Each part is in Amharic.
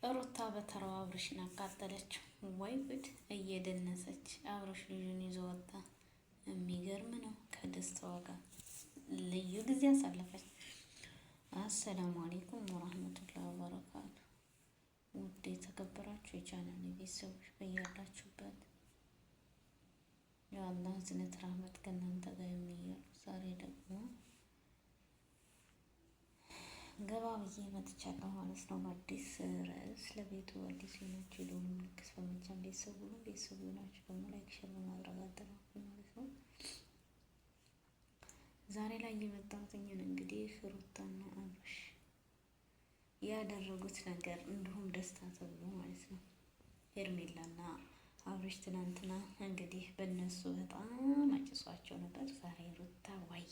ሩታ በተራዋ አብርሽን አቃጠለችው። ወይ ጉድ! እየደነሰች አብርሽ ልጁን ይዞ ወጣ። የሚገርም ነው። ከደስታዋ ጋር ልዩ ጊዜ አሳለፈች። አሰላሙ አሌይኩም ወራህመቱላሂ ወበረካቱ። ውድ የተከበራችሁ የቻናል ቤተሰቦች በያላችሁበት የአላህ ዝነት ራህመት ከእናንተ ጋር የሚያሉ ዛሬ ደግሞ ገባ ብዬ መጥቻለሁ ማለት ነው። በአዲስ ርዕስ ለቤቱ አዲስ የሆናችሁ የደወል ምልክት በመጫን ቤተሰቡ ናችሁ ደግሞ ላይክ ሸር በማድረግ አጠናክሩ ማለት ነው። ዛሬ ላይ የመጣሁት እንግዲህ ሩታና አብርሽ ያደረጉት ነገር እንዲሁም ደስታ ተብሎ ማለት ነው። ሄርሜላና አብርሽ ትናንትና እንግዲህ በእነሱ በጣም አጭሷቸው ነበር። ዛሬ ሩታ ዋይ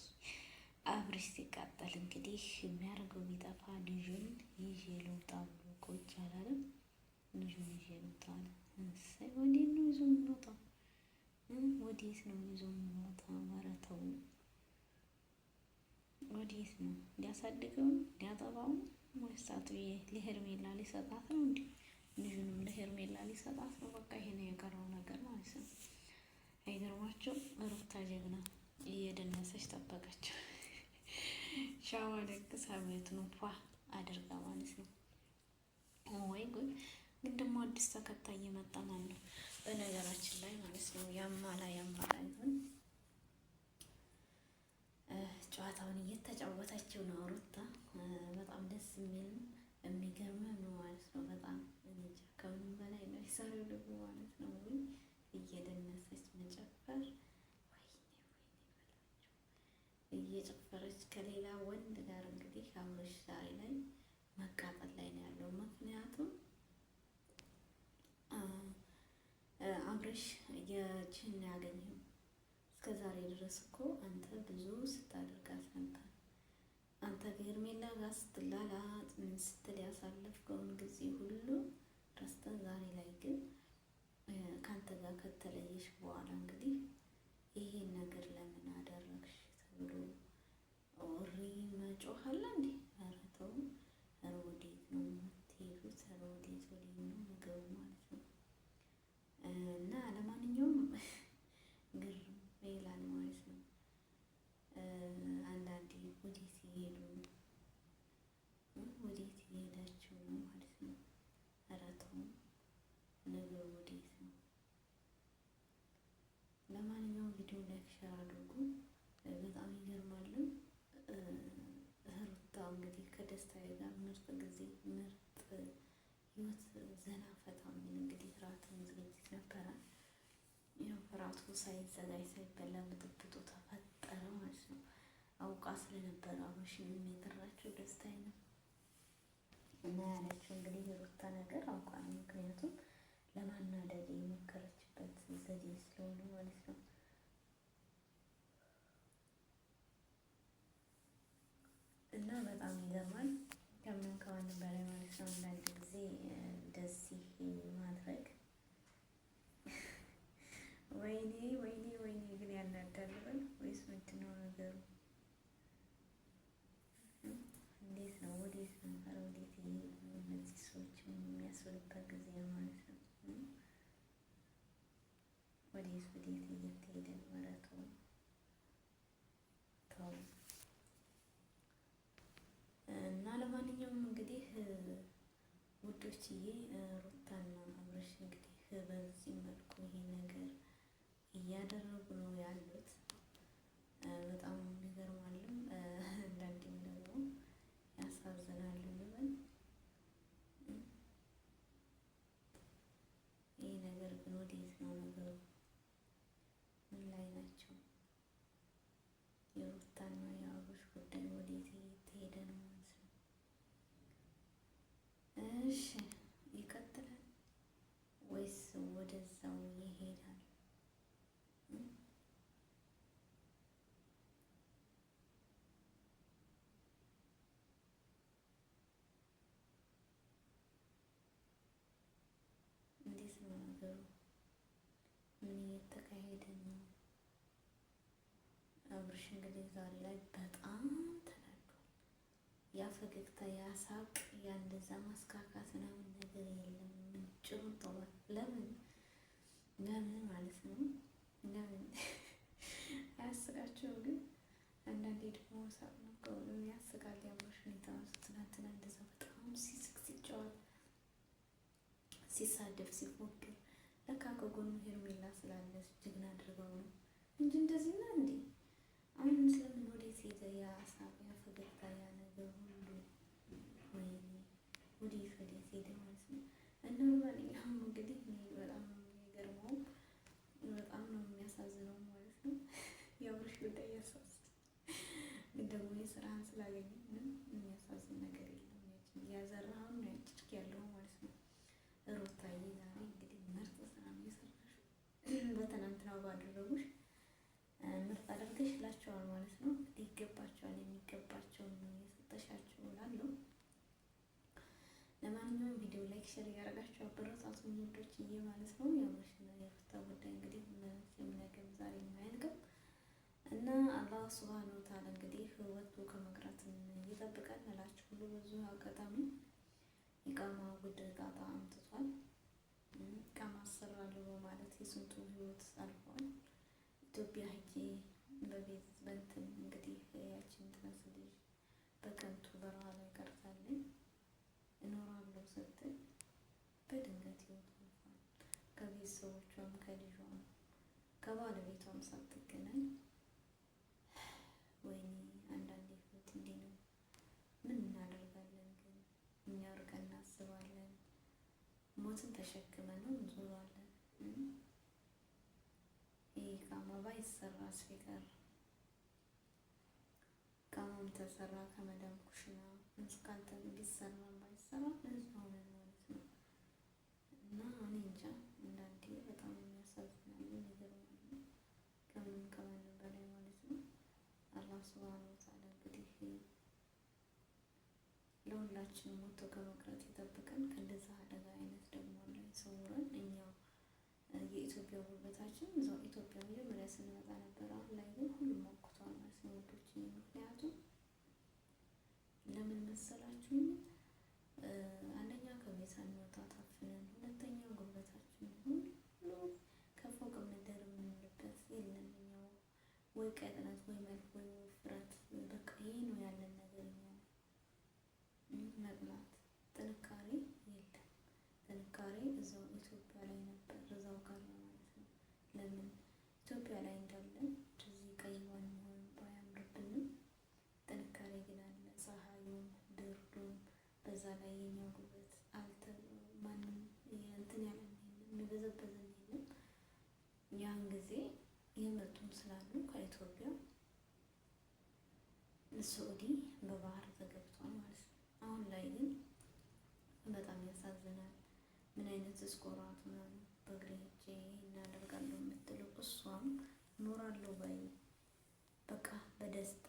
አብርሽ ሲቃጠል እንግዲህ የሚያደርገው ቢጠፋ ልጁን ይዤ ልውጣ ብሎ ቁጭ አላለም። ልጁን ይዤ ልውጣ አለ። እሰይ ወዴት ነው ይዞ የሚወጣው? ወዴት ነው ይዞ የሚወጣው? ኧረ ተው፣ ወዴት ነው? ሊያሳድገው ነው? ሊያጠባው ነው? ወይስ አጥብዬ ለሄርሜላ ሊሰጣት ነው? እንዲ ልጁንም ለሄርሜላ ሊሰጣት ነው? በቃ ይሄ ነው የቀረው ነገር ማለት ነው። አይገርማቸው? ሩታ ጀግና እየደነሰች ጠበቀችው። ሻዋ ደግሳ ቤት ነው ፏ አድርጋ ማለት ነው። ወይ ጉድ! ግን ደግሞ አዲስ ተከታይ እየመጣናል ነው በነገራችን ላይ ማለት ነው። ያማላ ይሁን ጨዋታውን እየተጫወተችው ነው ሩታ። በጣም ደስ የሚል የሚገርም ነው ማለት ነው። በጣም እንጃ ከምንም በላይ ነው የሰሪው ደግሞ ማለት ነው። ወይ እየደነሰች መጨፈር እየጨፈረች ከሌላ ወንድ ጋር እንግዲህ አብርሽ ዛሬ ላይ መቃጠል ላይ ነው ያለው። ምክንያቱም አብርሽ የጅን ያገኘው እስከ ዛሬ ድረስ እኮ አንተ ብዙ ስታደርጋት ነበር። አንተ ከሄርሜላ ጋር ስትላላጥ ምን ስትል ያሳለፍከውን ጊዜ ሁሉ ረስተህ ዛሬ ላይ ግን ከአንተ ጋር ከተለየሽ በኋላ እንግዲህ ይሄን ነገር ለምን አደረግሽ ተብሎ ወሬ መጮህ አለ እንዴ? ኧረ ተው! ኧረ ወዴት ነው የምትሄዱት? ኧረ ወዴት ነው ነገሩ ማለት ነው። እና ለማንኛውም ግርም ይላል ማለት ነው። አንዳንዴ ወዴት ሲሄዱ ወዴት እየሄዳችሁ ነው ማለት ነው። ኧረ ተው! ነገሩ ወዴት ነው? ለማንኛውም ቪዲዮ ላይክ ሸር አድርጉ። በጣም ይገርማል። ሩታ እንግዲህ ከደስታዬ ጋር ምርጥ ጊዜ ምርጥ ህይወት ዘና ፈታ የሚል እንግዲህ እራትም ዝግጅት ነበረ። ያው እራቱ ሳይዘጋጅ ሳይበላ ብጥብጡ ተፈጠረ ማለት ነው። አውቃ ስለነበረ አብርሽንም የጠራችው ደስታዬ ነው እና ያለችው እንግዲህ የሩታ ነገር አውቃ ነው። ምክንያቱም ለማናደድ የሞከረችበት ዘዴ ስለሆነ ማለት ነው። እና በጣም ይገርማል። ከምን ከማንም በላይ ማለት ነው። አንዳንድ ጊዜ እንደዚህ ማድረግ ወይኔ ወይኔ ወይኔ ግን ያናዳልበል ወይስ ምንድን ነው ነገሩ? እንዴት ነው? ወዴት ነው? ኧረ ወዴት እየሄዱ ነው እነዚህ ሰዎች? የሚያስብልበት ጊዜ ማለት ነው። ወዴት ወዴት እየተሄደ ነው? ኧረ ተው ተው። እና ለማንኛውም እንግዲህ ውዶችዬ ሩታና አብርሽ እንግዲህ በዚህ መልኩ ይሄ ነገር እያደረጉ ነው ያሉት። በጣም ይገርማልም፣ አንዳንዴም ደግሞ ያሳዝናሉ። ልበል ይህ ነገር ግን ወዴት ነው ነገሩ? ምን ላይ ናቸው? የሩታና የአብርሽ ጉዳይ ወዴት እየተሄደ ነው ማለት ነው? እሺ ይቀጥላል ወይስ ወደዛው ይሄዳል? እንዴት ነው ነገሩ? ምን እየተካሄደ ነው? አብርሽ እንግዲህ ዛሬ ላይ በጣም ተናዷል። ያ ፈገግታ፣ ያ ሳቅ፣ ያ እንደዛ ማስካካት ምናምን ነገር ለምን ማለት ነው? ለምን አያስቃቸውም? ግን አንዳንዴ ደግሞ ሳቅ ነው ከሆነ ያስቃል። የአብርሽ ሁኔታ ትናንትና እንደዛ በጣም ሲስቅ ሲጫወት ሲሳደብ ሲፎክር ለካ ከጎኑ ሄርሜላ ስላለች ጀግና አድርገው ነው እንጂ እንደዚህ ና እንዴ አሁን ስለምን ወዴት ሄደ? ያ ሳቅ ያ ፈገግታ ያ ነገር ሁሉ ወይኔ ወዴት ሄደ ማለት ነው። እና ማንኛውም እንግዲህ በጣም የሚገርመው በጣም ነው የሚያሳዝነው ማለት ነው። የአብርሽ ጉዳይ ያሳዝናል። ግን ደግሞ የስራህን ስላገኘ ምንም የሚያሳዝን ነገር የለም። ያዘራኸውን ነው ያጭድክ ያለው ማለት ነው። ሩታዬ ዛሬ እንግዲህ ምርጥ ስራ ነው የሰራሽው። በትናንትናው ባደረጉሽ ምርጥ አድርገሽ ይላቸዋል ማለት ነው። ይገባቸዋል፣ የሚገባቸውን ነው የሰጠሻቸው እላለሁ። ለማንኛውም ቪዲዮ ላይክ፣ ሼር እያደረጋችሁ አበረታቱኝ ውዶችዬ ማለት ነው። የአብርሽና የሩታ ጉዳይ እንግዲህ ነገም ዛሬ የማያልቅም እና አላህ ሱብሃነሁ ወተዓላ እንግዲህ ወጥቶ ከመቅረት ይጠብቀን እላችሁ ሁሉ ብዙ አጋጣሚ ኢቃማ ጉድ ጣጣ አምጥቷል። ኢቃማ አሰራለሁ በማለት የስንቱ ህይወት አልፏል። ኢትዮጵያ ሄጄ በቤት በንትን እንግዲህ ያችን ትመስል ልጅ በከንቱ በረሃ ላይ ቀርታለኝ እኖራለሁ ስትል በድንገት ህይወት አልፏል። ከቤተሰቦቿም ከልጇም ከባለቤቷም ሳትገናኝ ወይኔ አንዳንዴ ህይወት እንዲህ ነው። ምን እናደርጋለን ግን እኛ አርቀን እናስባለን። ሞትን ተሸክመን ነው እንዞራለን። ይህ ኢቃማ ባይሰራስ ቢቀር ኢቃማም ተሰራ ከመዳም ኩሽና እስካልተ ቢሰራ ባይሰራ እዛው ነን ማለት ነው። እና እኔ እንጃ አንዳንዴ በጣም የሚያሳዝናል የሚገርማል። ከምንም ከማንም በላይ ማለት ነው። አላህ ሱብሃነሁ ወተዓላ እንግዲህ ለሁላችንም ሞቶ ከመቅረት ይጠብቀን። ከእንደዚህ አደጋ አይነት ደግሞ ላይ ሰውረን። እኛው የኢትዮጵያ ጉልበታችን እዛው ኢትዮጵያ መጀመሪያ ስንመጣ ነበር። አሁን ላይ ግን ሁሉም ሞክቷል ማለት ነው ውዶች። ምክንያቱም ለምን መሰላችሁ? አንደኛ ከቤት አንወጣ ታፍነን፣ ሁለተኛ ጉልበታችን ሁሉ ከፎቅ ምድር የምንልበት የለም። እኛው ወይ ቀጥነት ወይ መልክ ወይ ውፍረት በቃ ይሄ ነው ያለን ነገር። እኛ መብላት ጥንካሬ የለም። ጥንካሬ እዛው ኢትዮጵያ ላይ ነበር፣ እዛው ጋር ነው ማለት ነው። ለምን ኢትዮጵያ ላይ እንዳለን እዚህ ቀይዋን መሆን ባያምርብንም ጥንካሬ ግን አለ። ፀሐዩም ድርዱም በዛ ላይ የኛ ጉልበት ማንም እንትን ያለን የሚበዘበዘን የለም። ያን ጊዜ የመጡም ስላሉ ከኢትዮጵያ ሳዑዲ በባህር ተገብቷል ማለት ነው። አሁን ላይ ግን በጣም ያሳዝናል። ምን አይነት እስኮራት ምናምን በእግሬ ሄጄ እናደርጋለሁ የምትለው እሷም እኖራለሁ ባይ በቃ በደስታ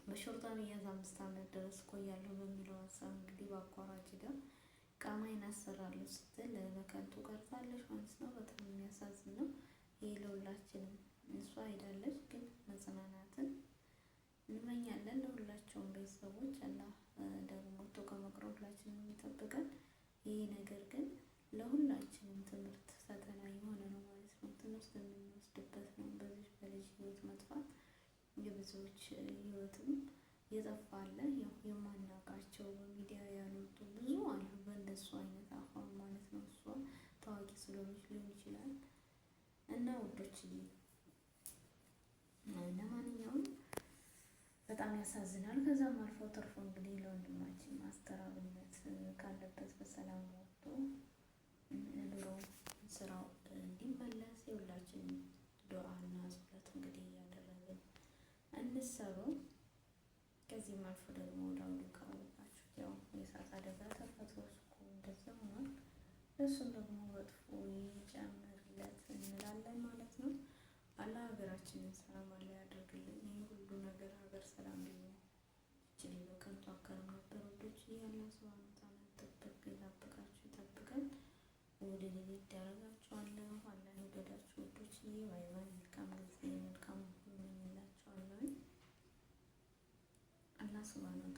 በሾርጣ ብያዝ 5 ዓመት ድረስ ቆያለሁ በሚለው ሀሳብ እንግዲህ በአቋራጭ ጋር ኢቃማዬን አሰራለሁ ስትል በከንቱ ቀርታለች ማለት ነው። በጣም የሚያሳዝን ነው። ይህ ለሁላችንም እሷ ሄዳለች፣ ግን መጽናናትን እንመኛለን ለሁላቸውም ቤተሰቦች። አላህ ደግሞ ወጥቶ ከመቅረት ሁላችንም የሚጠብቀን። ይህ ነገር ግን ለሁላችንም ትምህርት ፈተና የሆነ ነው ማለት ነው። ትምህርት የምንወስድበት ነው። በዚህ በልጅ ህይወት መጥፋት የብዙዎች ህይወትም የጠፋ አለ። ያው የማናውቃቸው በሚዲያ ያልወጡ ብዙ አሉ፣ በእንደሱ አይነት አቋም ማለት ነው። እሷ ታዋቂ ስለሆነች ሊሆን ይችላል። እና ውዶችዬ ለማንኛውም በጣም ያሳዝናል። ከዛም አልፎ ተርፎ እንግዲህ ለወንድማችን ማስተር አብነት ካለበት በሰላም ወጥቶ ኑሮ ስራው እንዲመለስ የሁላችን ዱዓና ጸሎት እንግዲህ እያደረግን እንሰበው። ከዚህም አልፎ ደግሞ ዳውዱ ካወቃችሁት ያው የእሳት አደጋ ተፈጥሮ እኮ እንደዛ ሆኗል። እሱም ደግሞ በጥፎ ይጨምርለት እንላለን ማለት ነው። አላህ ሀገራችንን ሰላም አለ ያደርግልን። ይህ ሁሉ ነገር ሀገር ሰላም ቢሆን ይችል በከንቱ አከርም ነበር ወዶች። ያላ ሰዋን ታና ተጠብቅ ይጠብቃችሁ ይጠብቀን። ወደ ሌሊት ያደረጋችኋለሁ። አላህ ይወደዳችሁ ወዶች። ባይ ባይ። መልካም ጊዜ መልካም ሁሉ ይላችኋለሁ። አላህ ሱብሃነሁ